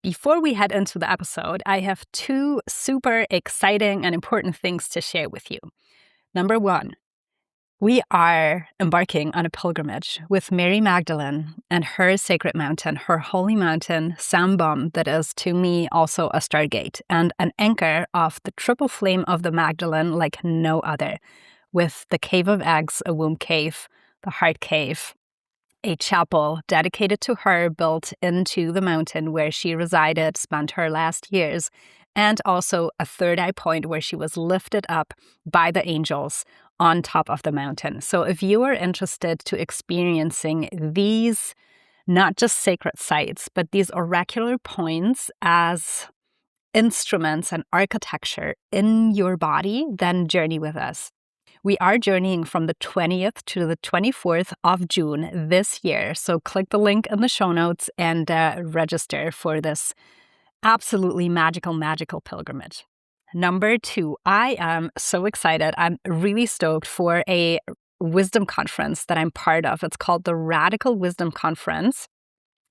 Before we head into the episode, I have two super exciting and important things to share with you. Number one, we are embarking on a pilgrimage with Mary Magdalene and her sacred mountain, her holy mountain, Sambom, that is to me also a stargate and an anchor of the triple flame of the Magdalene like no other, with the Cave of Eggs, a womb cave, the heart cave, a chapel dedicated to her built into the mountain where she resided, spent her last years, and also a third eye point where she was lifted up by the angels on top of the mountain. So if you are interested to experiencing these, not just sacred sites, but these oracular points as instruments and architecture in your body, then journey with us. We are journeying from the 20th to the 24th of June this year. So click the link in the show notes and register for this absolutely magical pilgrimage. Number two, I am so excited. I'm really stoked for a wisdom conference that I'm part of. It's called the Radical Wisdom Conference,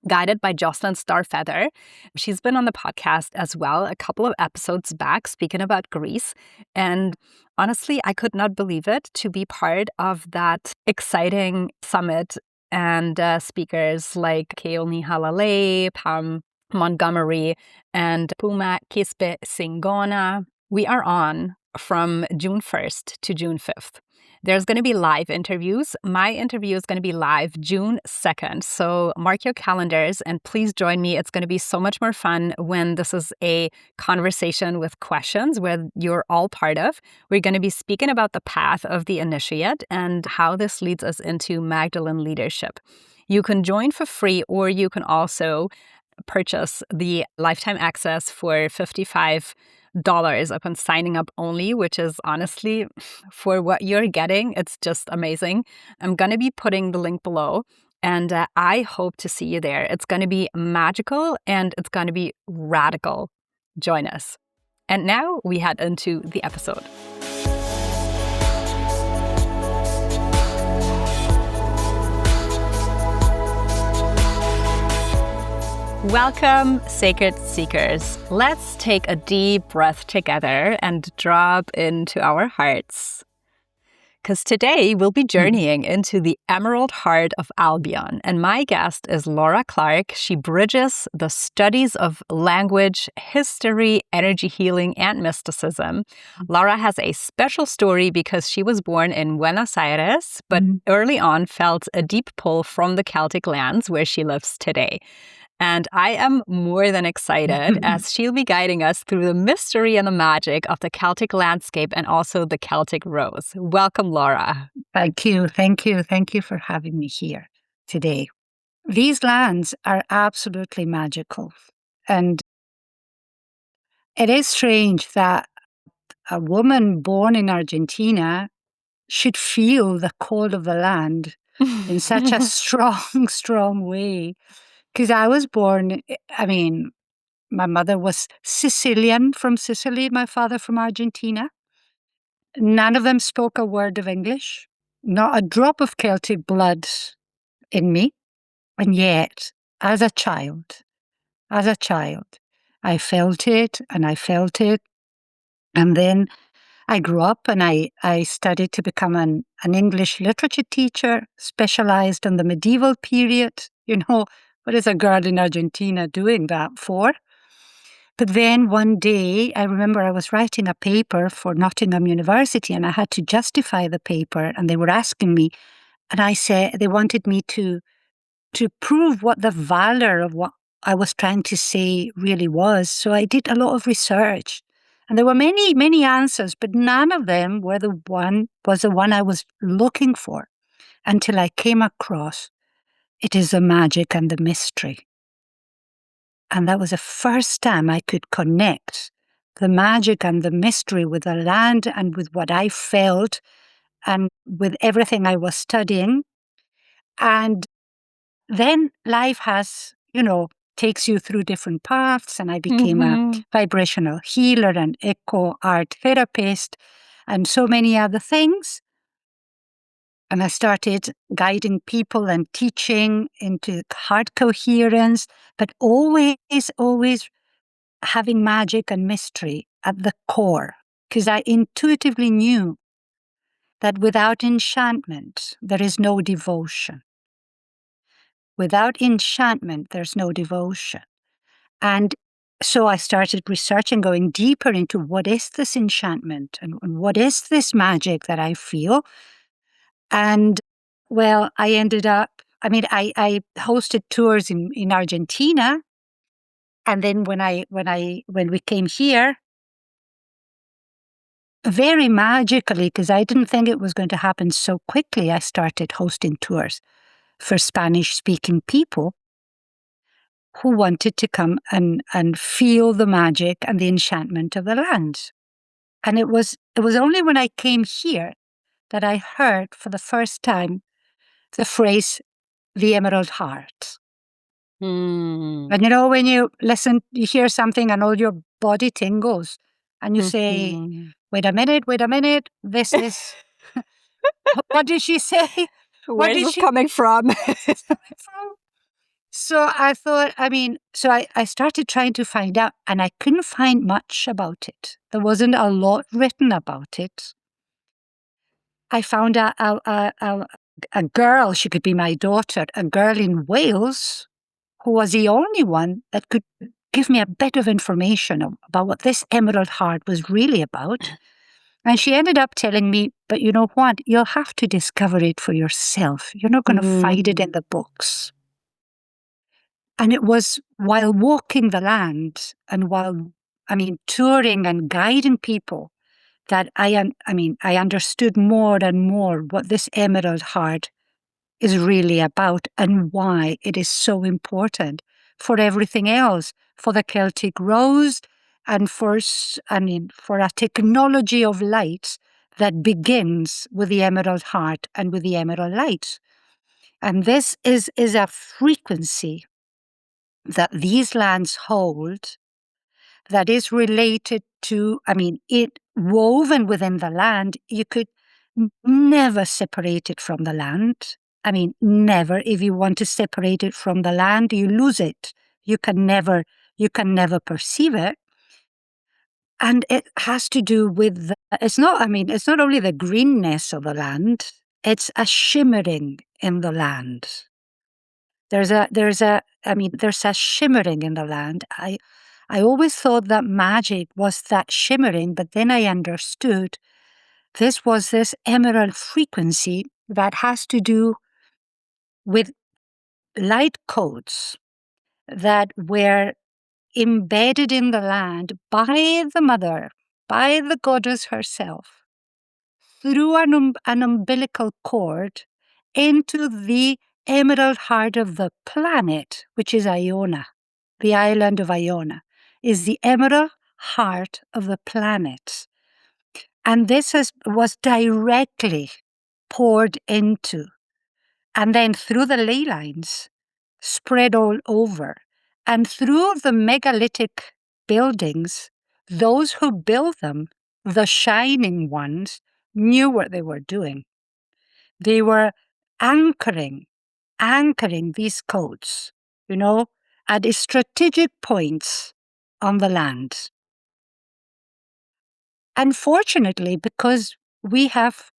guided by Jocelyn Starfeather. She's been on the podcast as well a couple of episodes back, speaking about Greece. And honestly, I could not believe it to be part of that exciting summit and speakers like Keoni Halale, Pam Montgomery, and Puma Kispe Singona. We are on from June 1st to June 5th. There's going to be live interviews. My interview is going to be live June 2nd. So mark your calendars and please join me. It's going to be so much more fun when this is a conversation with questions where you're all part of. We're going to be speaking about the path of the initiate and how this leads us into Magdalene leadership. You can join for free, or you can also purchase the lifetime access for $55 upon signing up only, which is honestly, for what you're getting, it's just amazing. I'm going to be putting the link below, and I hope to see you there. It's going to be magical and it's going to be radical. Join us. And now we head into the episode. Welcome, Sacred Seekers. Let's take a deep breath together and drop into our hearts. Because today we'll be journeying into the Emerald Heart of Albion. And my guest is Laura Clark. She bridges the studies of language, history, energy healing, and mysticism. Laura has a special story because she was born in Buenos Aires, but early on felt a deep pull from the Celtic lands where she lives today. And I am more than excited as she'll be guiding us through the mystery and the magic of the Celtic landscape and also the Celtic Rose. Welcome, Laura. Thank you. Thank you. Thank you for having me here today. These lands are absolutely magical. And it is strange that a woman born in Argentina should feel the cold of the land in such a strong way. Because I was born, my mother was Sicilian from Sicily, my father from Argentina. None of them spoke a word of English, not a drop of Celtic blood in me. And yet, as a child, I felt it and I felt it. And then I grew up and I studied to become an English literature teacher, specialized in the medieval period. What is a girl in Argentina doing that for? But then one day, I remember I was writing a paper for Nottingham University and I had to justify the paper and they were asking me, and I said they wanted me to prove what the valor of what I was trying to say really was. So I did a lot of research and there were many answers, but none of them was the one I was looking for until I came across it is the magic and the mystery. And that was the first time I could connect the magic and the mystery with the land and with what I felt and with everything I was studying. And then life takes you through different paths. And I became a vibrational healer and eco art therapist and so many other things. And I started guiding people and teaching into heart coherence, but always, always having magic and mystery at the core, because I intuitively knew that without enchantment, there is no devotion. Without enchantment, there's no devotion. And so I started researching, going deeper into what is this enchantment and what is this magic that I feel. And well, I ended up, I hosted tours in Argentina. And then when we came here, very magically, because I didn't think it was going to happen so quickly, I started hosting tours for Spanish-speaking people who wanted to come and feel the magic and the enchantment of the land. And it was only when I came here that I heard for the first time the phrase, the Emerald Heart. Mm. And when you listen, you hear something and all your body tingles, and you say, wait a minute, this is, what did she say? Where's this coming from? So I thought, I started trying to find out, and I couldn't find much about it. There wasn't a lot written about it. I found a girl, she could be my daughter, a girl in Wales, who was the only one that could give me a bit of information about what this Emerald Heart was really about. And she ended up telling me, but you know what? You'll have to discover it for yourself. You're not going to find it in the books. And it was while walking the land and while, touring and guiding people that I understood more and more what this Emerald Heart is really about and why it is so important for everything else, for the Celtic Rose and for a technology of light that begins with the Emerald Heart and with the Emerald Light. And this is a frequency that these lands hold that is related to, it woven within the land. You could never separate it from the land. Never. If you want to separate it from the land, you lose it. You can never perceive it. And it has to do with, it's not only the greenness of the land, it's a shimmering in the land. There's a shimmering in the land. I always thought that magic was that shimmering, but then I understood this was this emerald frequency that has to do with light codes that were embedded in the land by the mother, by the goddess herself, through an umbilical cord into the Emerald Heart of the planet, which is Iona. The island of Iona is the Emerald Heart of the planet. And this was directly poured into, and then through the ley lines, spread all over. And through the megalithic buildings, those who built them, the shining ones, knew what they were doing. They were anchoring these codes, at strategic points on the land. Unfortunately, because we have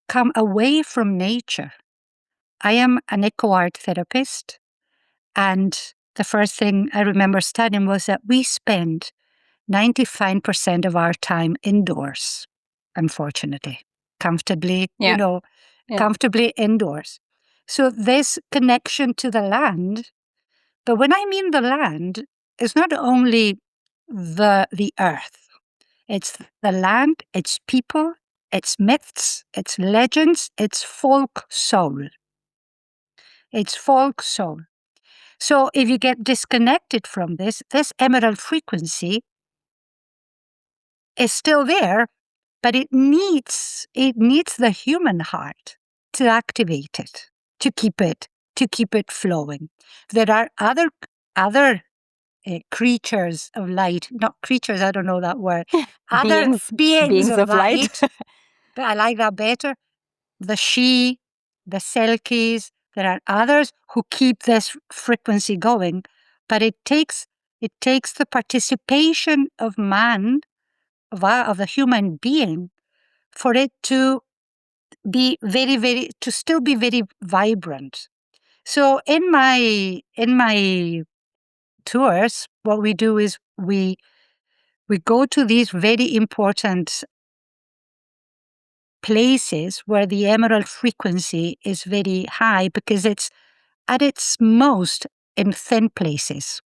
come away from nature, I am an eco art therapist, and the first thing I remember studying was that we spend 95% of our time indoors, unfortunately, comfortably, comfortably indoors. So this connection to the land, but when I mean the land, it's not only the earth. It's the land, it's people, it's myths, it's legends, it's folk soul. It's folk soul. So if you get disconnected from this emerald frequency is still there, but it needs the human heart to activate it, to keep it flowing. There are other creatures of light, not creatures, I don't know that word. Other beings of light. But I like that better. The she, the Selkies. There are others who keep this frequency going, but it takes the participation of man, of the human being, for it to be to still be very vibrant. So in my tours, what we do is we go to these very important places where the emerald frequency is very high, because it's at its most in thin places.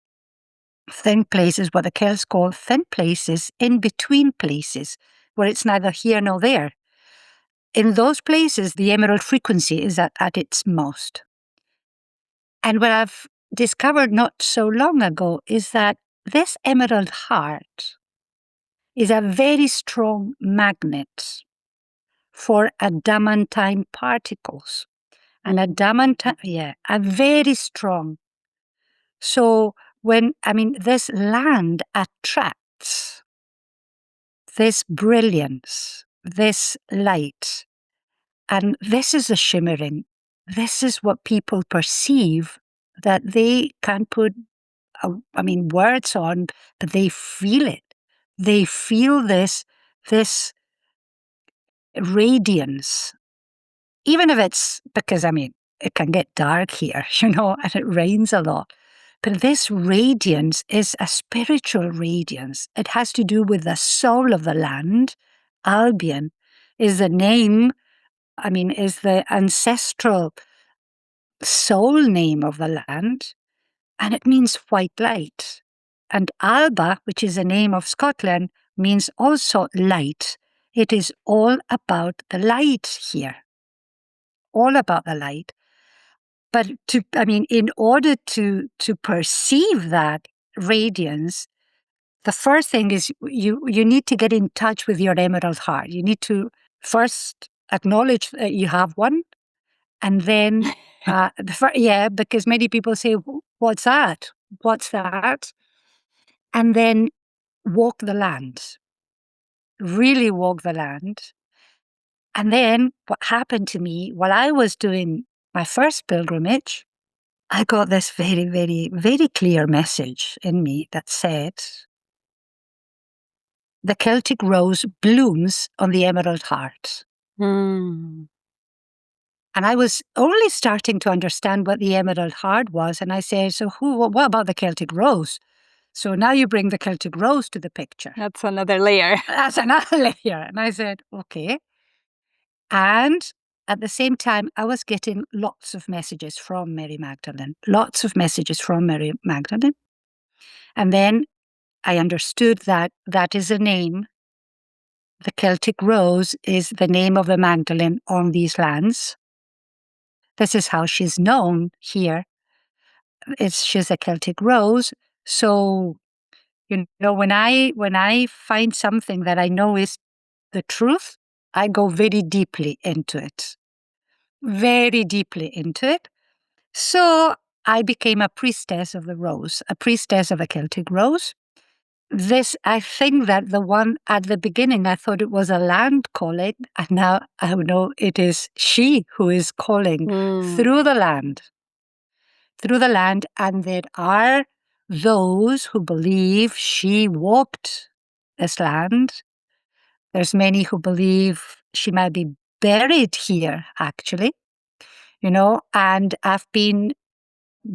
Thin places, what the Celts call thin places, in between places, where it's neither here nor there. In those places, the emerald frequency is at its most. And what I've discovered not so long ago is that this emerald heart is a very strong magnet for adamantine particles. And adamantine, a very strong. So this land attracts this brilliance, this light. And this is the shimmering. This is what people perceive that they can't put, words on, but they feel it. They feel this radiance. Even if it's because, it can get dark here, and it rains a lot. But this radiance is a spiritual radiance. It has to do with the soul of the land. Albion is the name, is the ancestral soul name of the land, and it means white light. And Alba, which is the name of Scotland, means also light. It is all about the light here. All about the light. But in order to perceive that radiance, the first thing is you need to get in touch with your emerald heart. You need to first acknowledge that you have one, and then because many people say, "What's that? What's that?" And then walk the land. Really walk the land. And then what happened to me while I was doing my first pilgrimage, I got this very, very, very clear message in me that said, the Celtic rose blooms on the emerald heart. Mm. And I was only starting to understand what the emerald heart was. And I said, so what about the Celtic rose? So now you bring the Celtic rose to the picture. That's another layer. That's another layer. And I said, okay. And at the same time, I was getting lots of messages from Mary Magdalene. And then I understood that that is a name. The Celtic Rose is the name of the Magdalene on these lands. This is how she's known here. She's a Celtic Rose. So, when I find something that I know is the truth, I go very deeply into it. Very deeply into it. So I became a priestess of the rose, a priestess of a Celtic rose. I think that the one at the beginning, I thought it was a land calling, and now I know it is she who is calling through the land. And there are those who believe she walked this land. There's many who believe she might be buried here, actually, and I've been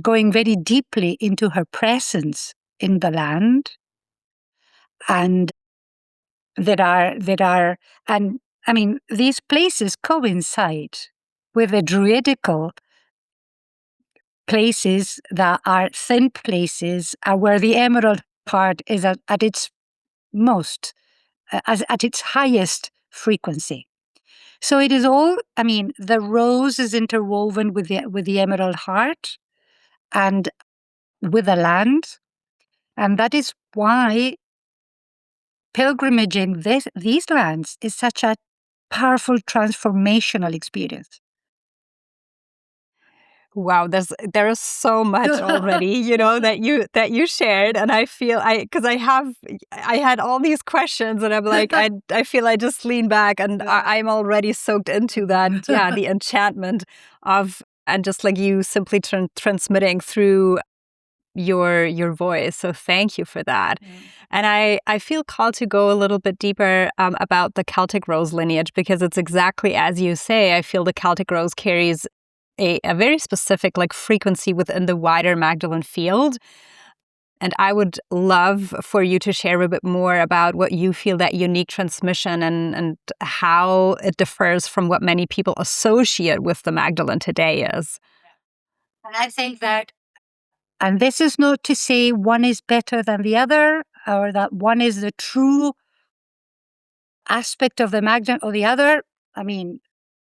going very deeply into her presence in the land. And these places coincide with the druidical places that are thin places, where the emerald heart is at its most, at its highest frequency. So it is all, the rose is interwoven with the emerald heart and with the land. And that is why pilgrimaging these lands is such a powerful transformational experience. Wow, there is so much already, you know, that you shared, and I feel because I had all these questions, and I'm like I feel I just lean back, and I'm already soaked into that, yeah, the enchantment of, and just like you simply transmitting through your voice. So thank you for that. Yeah. And I feel called to go a little bit deeper about the Celtic Rose lineage, because it's exactly as you say. I feel the Celtic Rose carries a very specific like frequency within the wider Magdalene field. And I would love for you to share a bit more about what you feel that unique transmission and how it differs from what many people associate with the Magdalene today is. And I think that, and this is not to say one is better than the other, or that one is the true aspect of the Magdalene or the other. I mean,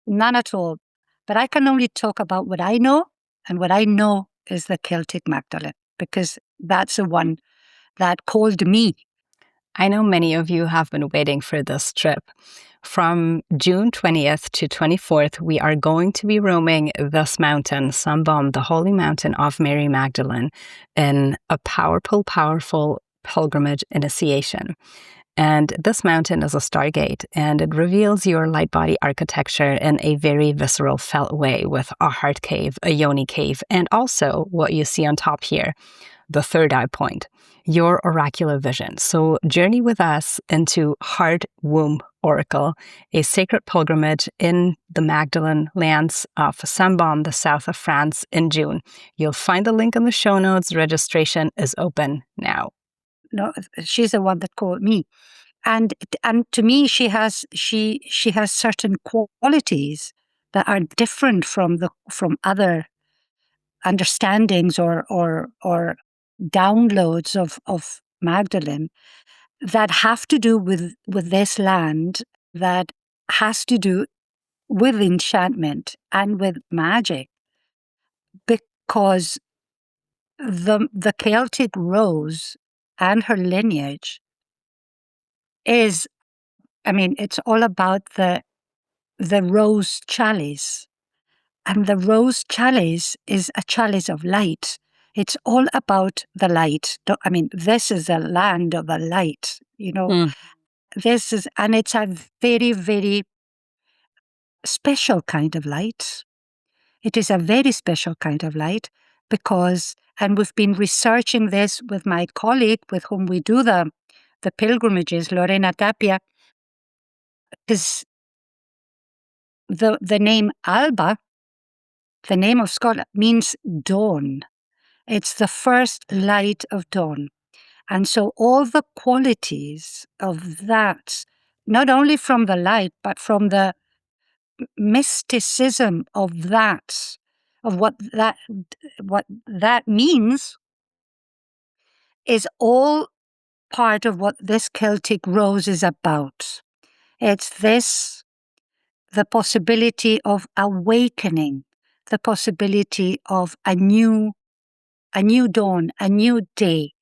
none at all. But I can only talk about what I know, and what I know is the Celtic Magdalene, because that's the one that called me. I know many of you have been waiting for this trip. From June 20th to 24th, we are going to be roaming this mountain, Sambon, the holy mountain of Mary Magdalene, in a powerful, powerful pilgrimage initiation. And this mountain is a stargate, and it reveals your light body architecture in a very visceral, felt way, with a heart cave, a yoni cave, and also what you see on top here, the third eye point, your oracular vision. So journey with us into Heart Womb Oracle, a sacred pilgrimage in the Magdalene lands of Sambon, the south of France, in June. You'll find the link in the show notes. Registration is open now. No, she's the one that called me. And to me, she has certain qualities that are different from other understandings or downloads of Magdalene, that have to do with this land, that has to do with enchantment and with magic, because the Celtic Rose and her lineage is, I mean, it's all about the rose chalice. And the rose chalice is a chalice of light. It's all about the light. I mean, this is a land of the light, you know. This is, and it's a very, very special kind of light. It is a very special kind of light because, and we've been researching this with my colleague with whom we do the pilgrimages, Lorena Tapia, because the name Alba, the name of Scotland, means dawn. It's the first light of dawn. And so all the qualities of that, not only from the light, but from the mysticism of that, of what that means, is all part of what this Celtic Rose is about. It's this, the possibility of awakening, the possibility of a new dawn, a new day.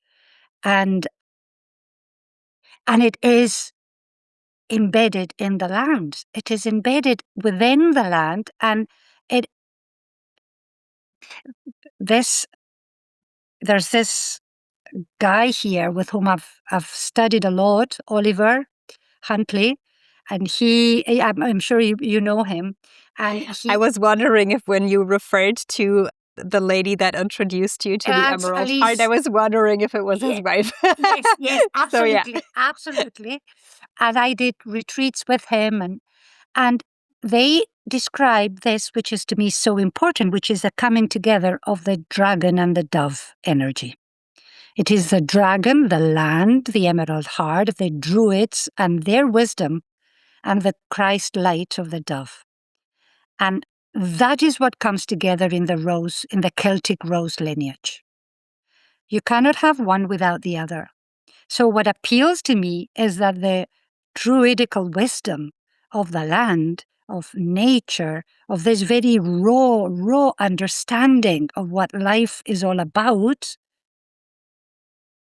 And it is embedded in the land. It is embedded within the land, and there's this guy here with whom I've studied a lot, Oliver Huntley, and I'm sure you know him. And I was wondering if, when you referred to the lady that introduced you to the Emerald Heart, I was wondering if it was his wife. Yes, absolutely, So, yeah. Absolutely. And I did retreats with him, and they describe this, which is to me so important, which is the coming together of the dragon and the dove energy. It is the dragon, the land, the Emerald Heart, the druids and their wisdom, and the Christ light of the dove. And that is what comes together in the Celtic Rose lineage. You cannot have one without the other. So what appeals to me is that the druidical wisdom of the land, of nature, of this very raw understanding of what life is all about,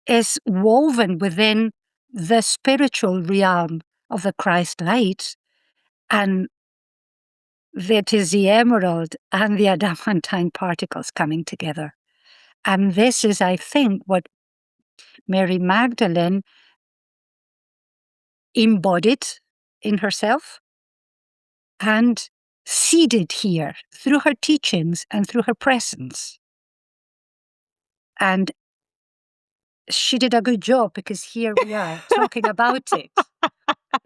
is woven within the spiritual realm of the Christ light. And that is the emerald and the adamantine particles coming together. And this is, I think, what Mary Magdalene embodied in herself and seeded here through her teachings and through her presence. And she did a good job, because here we are talking about it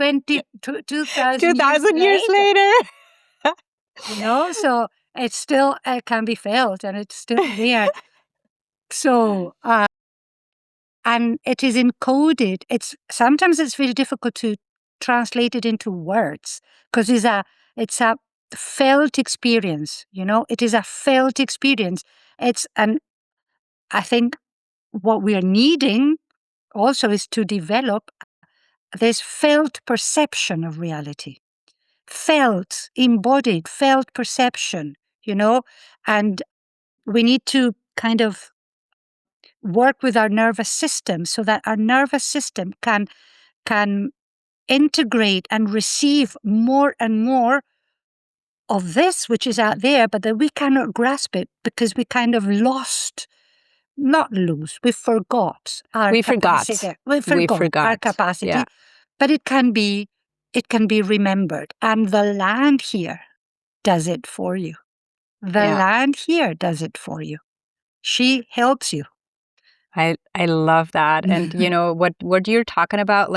2,000 years years later. So it's still, it can be felt, and it's still there. So, and it is encoded. Sometimes it's very difficult to translate it into words, because it's a felt experience. It is a felt experience. And I think what we are needing also is to develop this felt perception of reality. Felt, embodied, felt perception, and we need to kind of work with our nervous system so that our nervous system can integrate and receive more and more of this which is out there, but that we cannot grasp it because we kind of we forgot our capacity. We forgot our capacity. Yeah. But it can be remembered. And the land here does it for you. The land here does it for you. She helps you. I love that. And what you're talking about,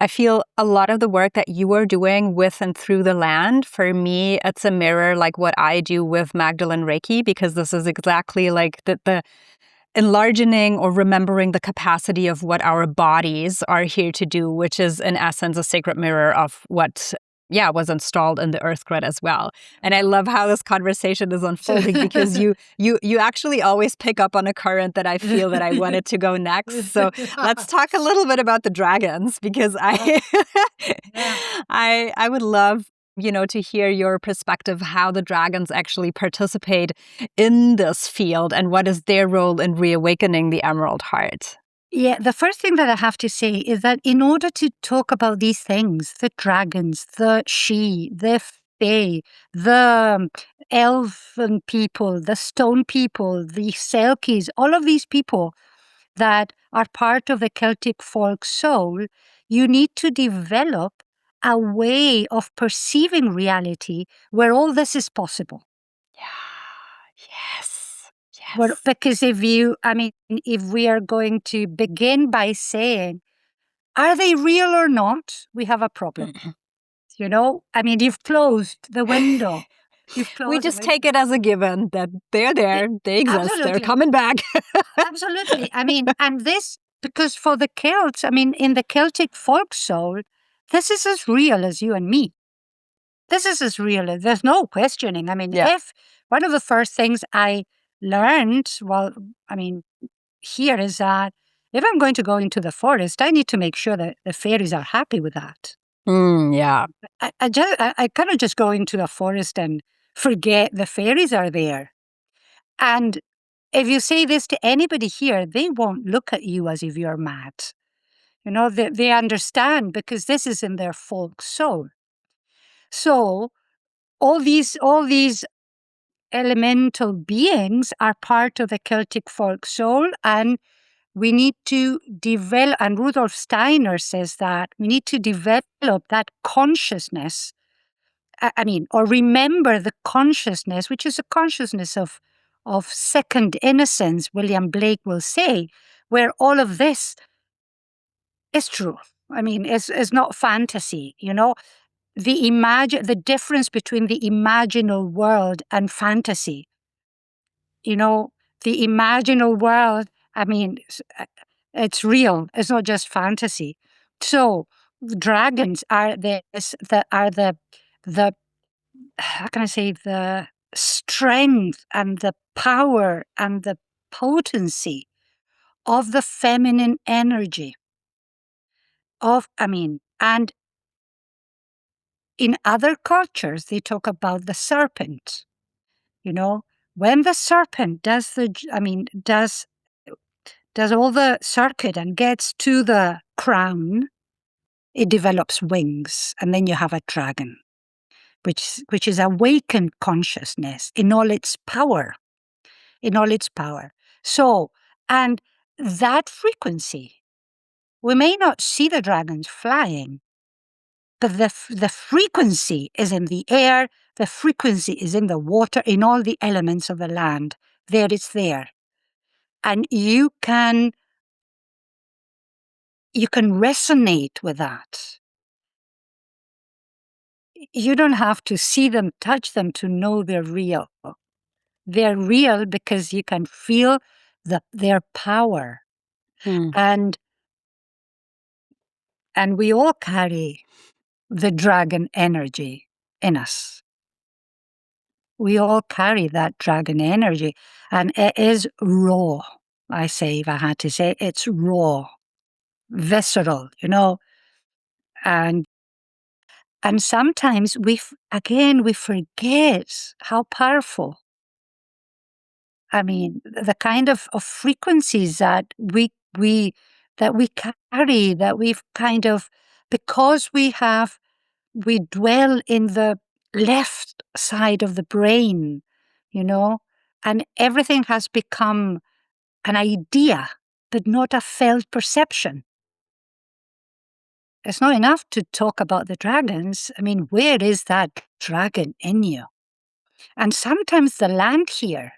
I feel a lot of the work that you are doing with and through the land, for me, it's a mirror like what I do with Magdalene Reiki, because this is exactly like the enlarging or remembering the capacity of what our bodies are here to do, which is in essence a sacred mirror of what was installed in the earth grid as well. And I love how this conversation is unfolding, because you actually always pick up on a current that I feel that I wanted to go next. So let's talk a little bit about the dragons, because I would love to hear your perspective, how the dragons actually participate in this field and what is their role in reawakening the Emerald Heart. Yeah, the first thing that I have to say is that in order to talk about these things, the dragons, the She, the Fae, the elven people, the stone people, the Selkies, all of these people that are part of the Celtic folk soul, you need to develop a way of perceiving reality where all this is possible. Yeah. Yes. Because if we are going to begin by saying, are they real or not? We have a problem. You've closed the window. We just take it as a given that they're there, they exist, absolutely. They're coming back. Absolutely. And this, because for the Celts, in the Celtic folk soul, this is as real as you and me. This is as real as, there's no questioning. If one of the first things I learned, here is that if I'm going to go into the forest, I need to make sure that the fairies are happy with that. Yeah. I cannot just go into the forest and forget the fairies are there. And if you say this to anybody here, they won't look at you as if you're mad. They understand, because this is in their folk soul. So all these elemental beings are part of the Celtic folk soul, and we need to develop, and Rudolf Steiner says that we need to develop that consciousness, or remember the consciousness, which is a consciousness of second innocence, William Blake will say, where all of this is true. It's not fantasy, the difference between the imaginal world and fantasy. The imaginal world, it's real. It's not just fantasy. So dragons are the how can I say, the strength and the power and the potency of the feminine energy and in other cultures they talk about the serpent. When the serpent does all the circuit and gets to the crown, it develops wings, and then you have a dragon. which is awakened consciousness in all its power, in all its power. So, and that frequency, we may not see the dragons flying, but the frequency is in the air, the frequency is in the water, in all the elements of the land. There it's there. And you can resonate with that. You don't have to see them, touch them to know they're real. They're real because you can feel their power. And we all carry the dragon energy in us. We all carry that dragon energy, and it is raw. I say, if I had to say, it's raw, visceral, and sometimes we forget how powerful. I mean, the kind of frequencies that we carry, that we've kind of, because we dwell in the left side of the brain, and everything has become an idea, but not a felt perception. It's not enough to talk about the dragons. I mean, where is that dragon in you? And sometimes the land here,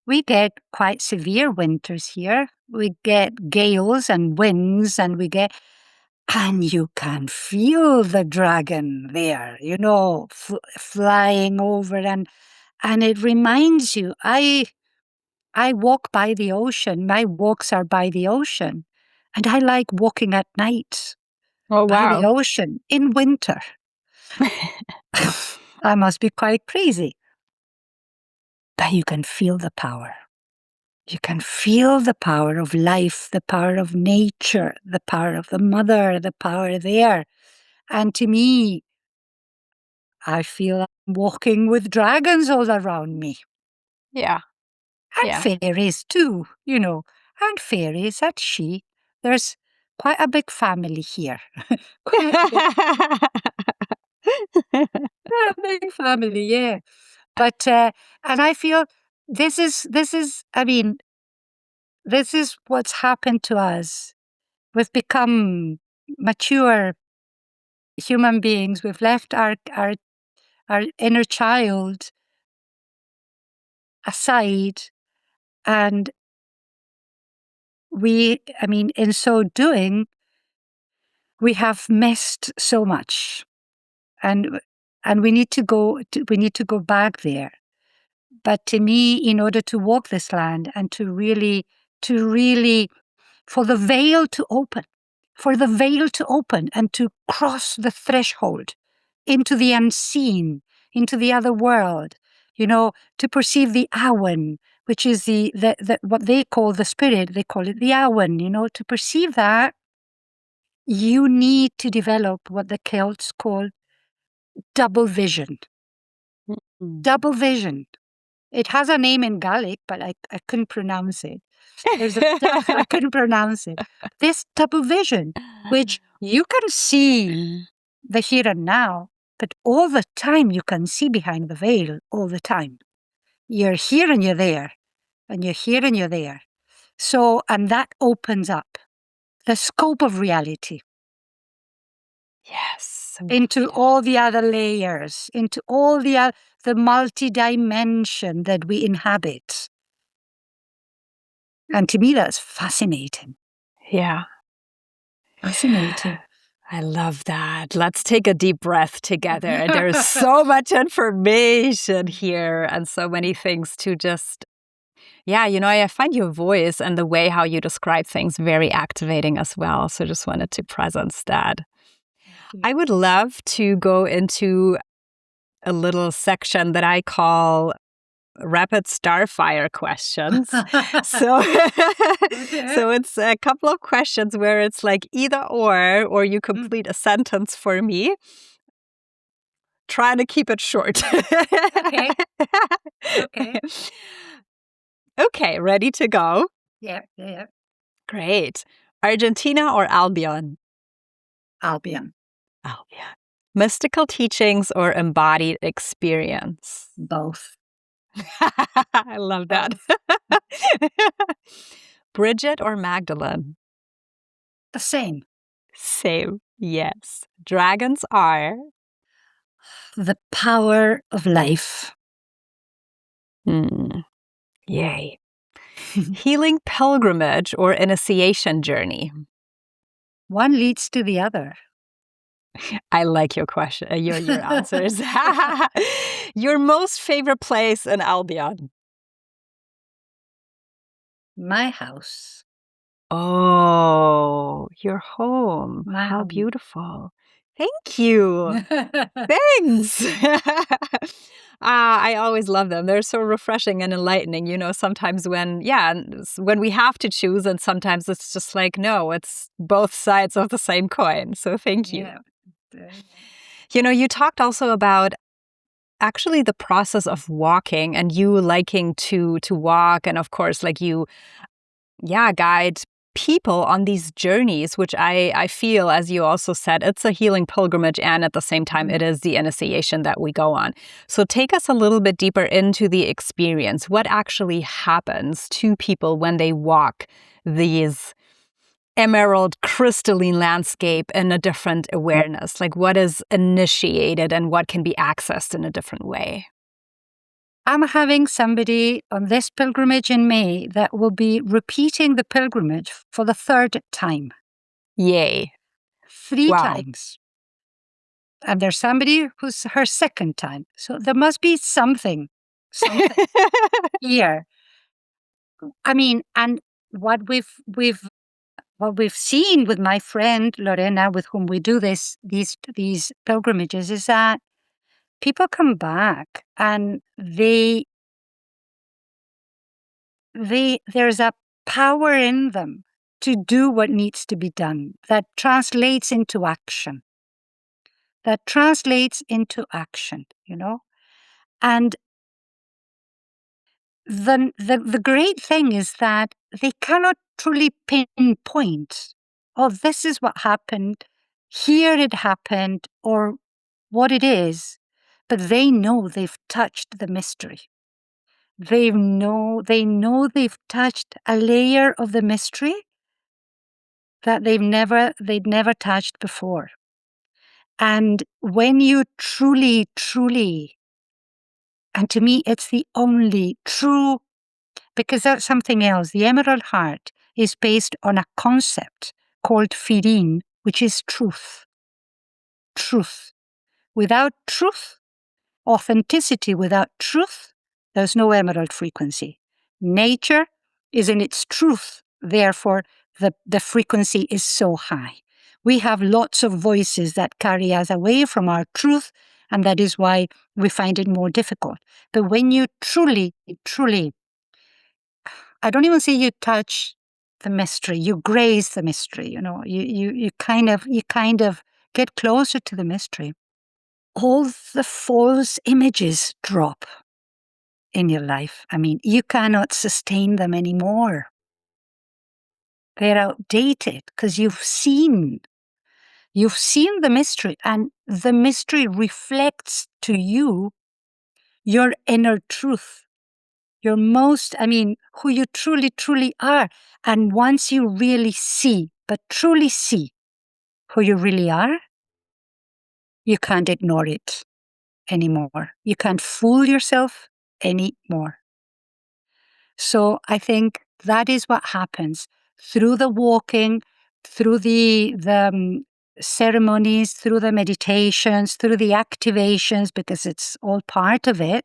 we get quite severe winters here. We get gales and winds, and and you can feel the dragon there, flying over, and it reminds you, I walk by the ocean. My walks are by the ocean, and I like walking at night by the ocean in winter. I must be quite crazy. But you can feel the power. You can feel the power of life, the power of nature, the power of the mother, the power there. And to me, I feel I'm walking with dragons all around me. Yeah. And fairies too, and fairies at she. There's quite a big family here. Quite a big family, yeah. But, and I feel this is, I mean, this is what's happened to us. We've become mature human beings. We've left our inner child aside, and in so doing, we have missed so much, and we need to go back there. But to me, in order to walk this land and to really, for the veil to open, and to cross the threshold into the unseen, into the other world, to perceive the awen, which is the what they call the spirit, they call it the awen, to perceive that, you need to develop what the Celts call double vision. Double vision. It has a name in Gaelic, but I couldn't pronounce it. I couldn't pronounce it. This double vision, which you can see the here and now, but all the time you can see behind the veil, all the time. You're here and you're there, and you're here and you're there. So, and that opens up the scope of reality. Yes. Into all the other layers, into all the multi-dimension that we inhabit. And to me, that's fascinating. Yeah. Fascinating. I love that. Let's take a deep breath together. There's so much information here and so many things to just, I find your voice and the way how you describe things very activating as well. So just wanted to presence that. I would love to go into a little section that I call rapid starfire questions. So it's a couple of questions where it's like either or you complete a sentence for me. Trying to keep it short. Okay. Okay. Okay, ready to go? Yeah. Great. Argentina or Albion? Albion. Albion. Mystical teachings or embodied experience? Both. I love that. Both. Bridget or Magdalene? The same. Same. Yes. Dragons are. The power of life. Yay. Healing pilgrimage or initiation journey? One leads to the other. I like your question, your answers. Your most favorite place in Albion? My house. Oh, your home. My How home. beautiful. Thank you. Thanks. I always love them. They're so refreshing and enlightening. Sometimes when we have to choose, and sometimes it's just like, no, it's both sides of the same coin. So thank you. You talked also about actually the process of walking and you liking to walk, and of course, like you guide people on these journeys, which I feel, as you also said, it's a healing pilgrimage, and at the same time, it is the initiation that we go on. So take us a little bit deeper into the experience. What actually happens to people when they walk these emerald crystalline landscape in a different awareness? Like, what is initiated and what can be accessed in a different way? I'm having somebody on this pilgrimage in May that will be repeating the pilgrimage for the third time. Yay. 3 Wow. times. And there's somebody who's her second time. So there must be something here. I mean, and what we've seen with my friend Lorena, with whom we do these pilgrimages, is that people come back and there's a power in them to do what needs to be done that translates into action. And the great thing is that they cannot truly pinpoint, oh, this is what happened, here it happened, or what it is, but they know they've touched the mystery. They know they've touched a layer of the mystery that they'd never touched before. And when you truly, and to me, it's the only true, because that's something else. The Emerald Heart is based on a concept called Firin, which is truth. Truth. Without truth, authenticity without truth, there's no emerald frequency. Nature is in its truth, therefore the frequency is so high. We have lots of voices that carry us away from our truth, and that is why we find it more difficult. But when you truly, I don't even say you touch the mystery, you graze the mystery, you kind of get closer to the mystery. All the false images drop in your life. I mean, you cannot sustain them anymore. They're outdated because you've seen the mystery, and the mystery reflects to you your inner truth, who you truly are. And once you really see, but truly see who you really are, you can't ignore it anymore. You can't fool yourself anymore. So I think that is what happens through the walking, through the ceremonies, through the meditations, through the activations, because it's all part of it,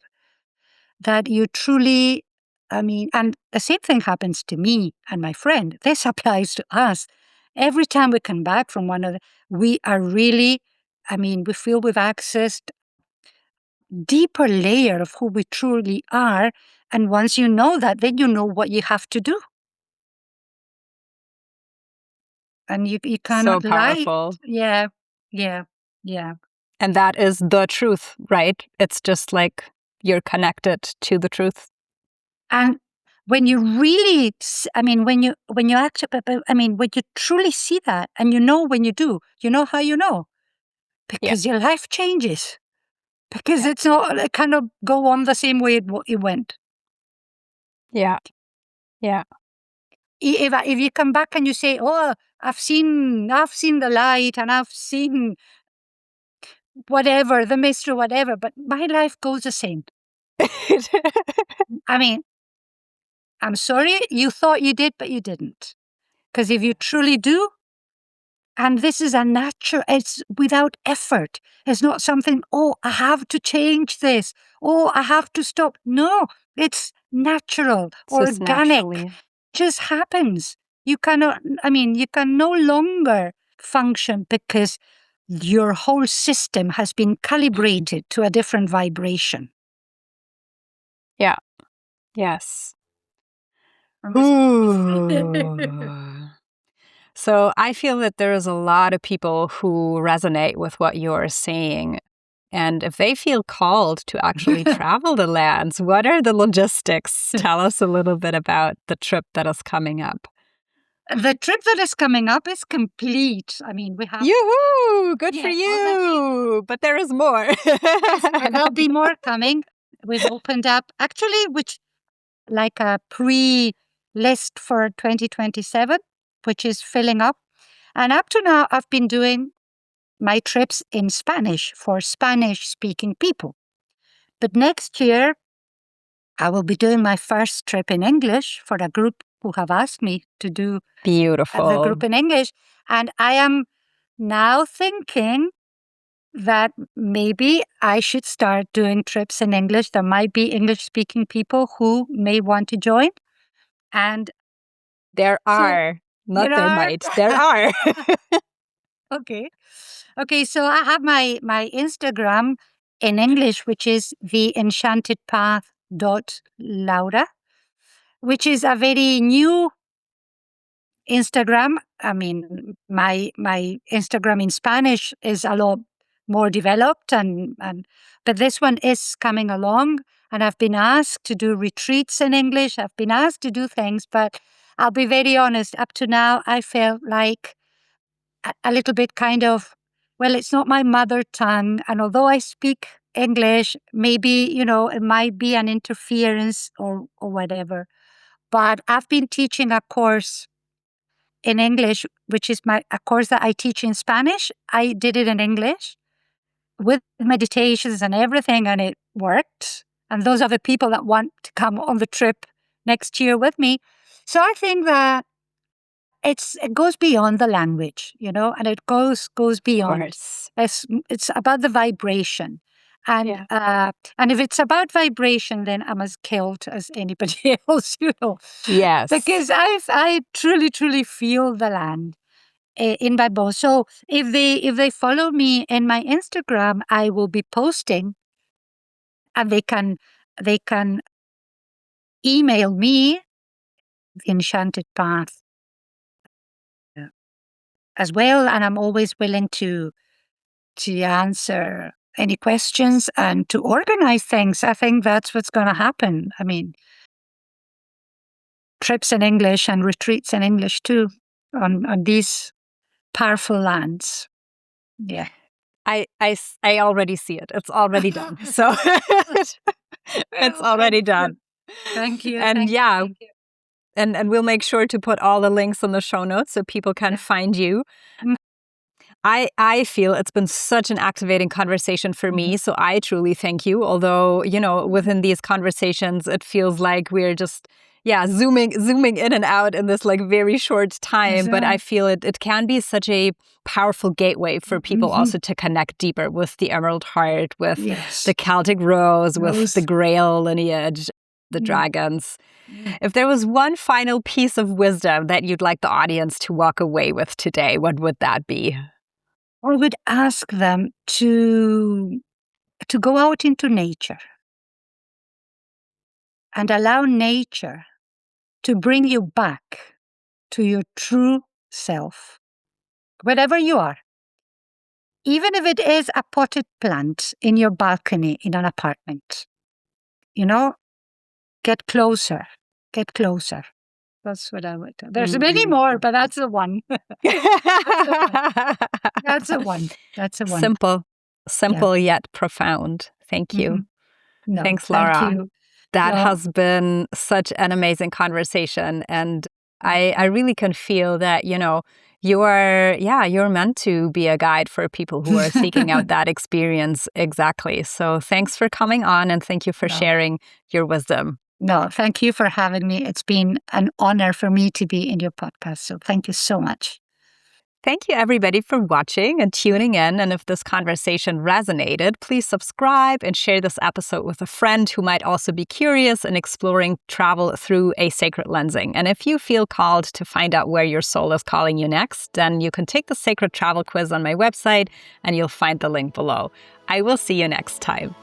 that you truly, and the same thing happens to me and my friend. This applies to us. Every time we come back from one of we are really, we feel we've accessed deeper layer of who we truly are. And once you know that, then you know what you have to do. And you cannot so powerful. lie. Yeah. And that is the truth, right? It's just like you're connected to the truth. And when you really, when you act, when you truly see that, and when you do, you know how you know? because your life changes. Because it cannot go on the same way it went. Yeah. Yeah. If you come back and you say, "Oh, I've seen the light and I've seen whatever, the mist or whatever," but my life goes the same. I mean, I'm sorry, you thought you did, but you didn't. Because if you truly do, and this is a natural, it's without effort. It's not something, oh, I have to change this. Oh, I have to stop. No, it's natural, It's just organic, naturally. just happens. You can no longer function because your whole system has been calibrated to a different vibration. Yeah. Yes. So I feel that there's a lot of people who resonate with what you're saying. And if they feel called to actually travel the lands, what are the logistics? Tell us a little bit about the trip that is coming up. The trip that is coming up is complete. I mean, we have... Yoo-hoo! Good for Yeah, already. you! But there is more. Yes, there'll be more coming. We've opened up, actually, like a pre-list for 2027, which is filling up. And up to now, I've been doing my trips in Spanish for Spanish-speaking people. But next year, I will be doing my first trip in English for a group who have asked me to do Beautiful. the group in English. And I am now thinking that maybe I should start doing trips in English. There might be English-speaking people who may want to join. And there are. Not there might. There are. Okay. Okay, so I have my Instagram in English, which is theenchantedpath.laura, which is a very new Instagram. I mean, my Instagram in Spanish is a lot more developed, but this one is coming along, and I've been asked to do retreats in English. I've been asked to do things, but I'll be very honest, up to now, I felt like a little bit kind of, well, it's not my mother tongue. And although I speak English, maybe, it might be an interference or whatever. But I've been teaching a course in English, which is a course that I teach in Spanish. I did it in English with meditations and everything, and it worked. And those are the people that want to come on the trip next year with me. So I think that it goes beyond the language, and it goes beyond. It's about the vibration, and and if it's about vibration, then I'm as skilled as anybody else, Yes, because I truly feel the land in my bones. So if they follow me in my Instagram, I will be posting, and they can email me the Enchanted Path as well, and I'm always willing to answer any questions and to organize things. I think that's what's going to happen. I mean, trips in English and retreats in English too on these powerful lands. Yeah. I already see it. It's already done. So it's already done. Thank you. And thank you. And we'll make sure to put all the links in the show notes so people can find you. I feel it's been such an activating conversation for me, so I truly thank you. Although, within these conversations, it feels like we're just, zooming in and out in this like very short time. But I feel it can be such a powerful gateway for people also to connect deeper with the Emerald Heart, with the Celtic Rose, with the Grail lineage, the dragons. If there was one final piece of wisdom that you'd like the audience to walk away with today, what would that be? I would ask them to go out into nature and allow nature to bring you back to your true self, wherever you are. Even if it is a potted plant in your balcony in an apartment, get closer, That's what I would do. There's many more, but that's the one. That's the one. That's the one. Simple yet profound. Thank you. Mm-hmm. No, Thanks, Laura. Thank you. That has been such an amazing conversation. And I really can feel that, you're meant to be a guide for people who are seeking out that experience. Exactly. So thanks for coming on, and thank you for sharing your wisdom. No, thank you for having me. It's been an honor for me to be in your podcast. So thank you so much. Thank you, everybody, for watching and tuning in. And if this conversation resonated, please subscribe and share this episode with a friend who might also be curious in exploring travel through a sacred lensing. And if you feel called to find out where your soul is calling you next, then you can take the Sacred Travel Quiz on my website, and you'll find the link below. I will see you next time.